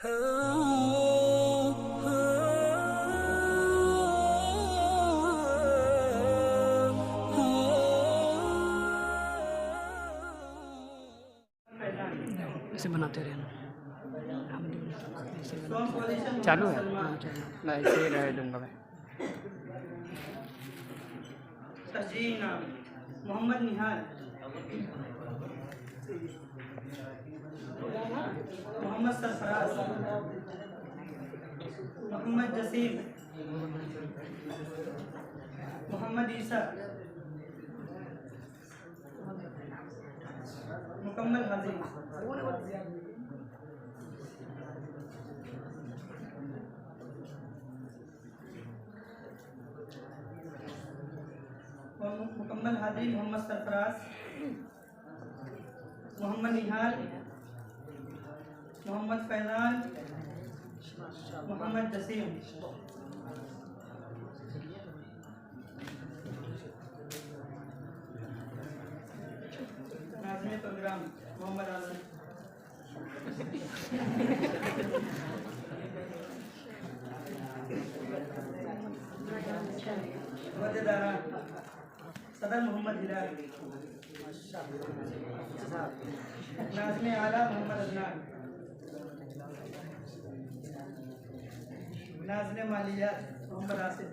इसे बनाते रहना। चालू है? मैं इसे ही रह दूंगा मैं। मोहम्मद निहाल, मोहम्मद सरफराज, मोहम्मद जसीम, मोहम्मद ईसा, मुकम्मल हाजी, मुकम्मल हाजी मोहम्मद सरफराज, मोहम्मद निहाल, मोहम्मद फैजान, मोहम्मद जसीम। नाज़िम प्रोग्राम मोहम्मद आसिफ। वज़ीर-ए-आला सदर मोहम्मद हिलाल, नाज़िम आला मोहम्मद अदनान, नाज़िम मालियात मोहम्मद आसिफ,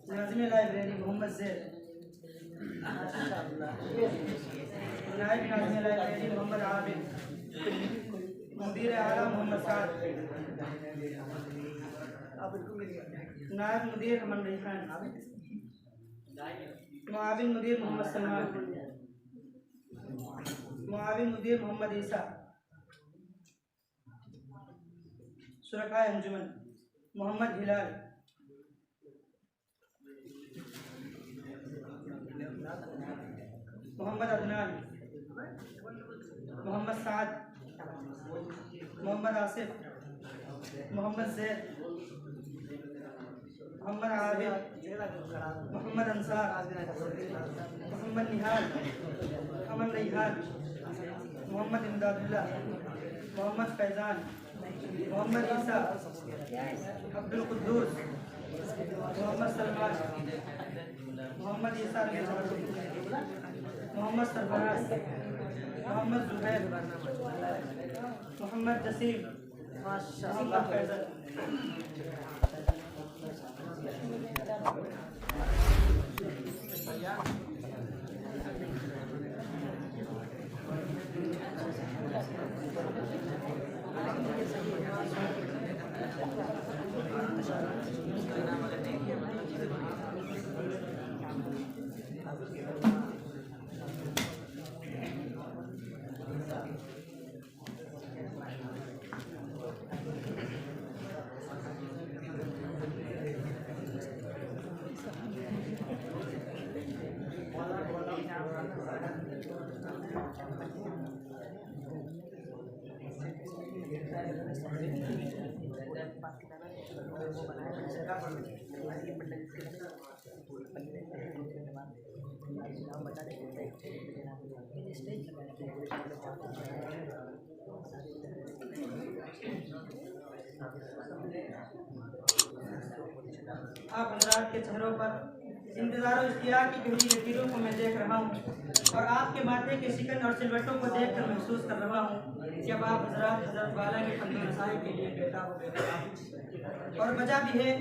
नाज़िम लाइब्रेरी मोहम्मद ज़ैद, नायब नाज़िम लाइब्रेरी मोहम्मद आबिद, मुदीर आला मोहम्मद साद, नायब मुदीर अमन रिहान, मुआविन मुदीर मोहम्मद सलमान, मुआविन मुदीर मोहम्मद ईसा, शुरकाए अंजुमन मोहम्मद हिलाल, मोहम्मद अदनान, मोहम्मद साद, मोहम्मद आसिफ, मोहम्मद ज़ैद, मोहम्मद आबिद, मोहम्मद अंसार, मोहम्मद निहाल, अमन रिहान, मोहम्मद इमदादुल्लाह, मोहम्मद फैजान, मोहम्मद ईसा, अब्दुल कुद्दूस, मोहम्मद सलमान, मोहम्मद ईसा, मोहम्मद सरफराज, मोहम्मद जुबैर, मोहम्मद जसीम, मोहम्मद फैजल। आप हज़रात के चेहरों पर इंतज़ार और इश्तियाक की गहरी लकीरों को मैं देख रहा हूँ और आपके माथे के शिकन और सिलवटों को देखकर महसूस कर रहा हूँ कि अब आप हज़रात हज़रत वाला के फंदो रसाई के लिए बेटा हो और वजह भी है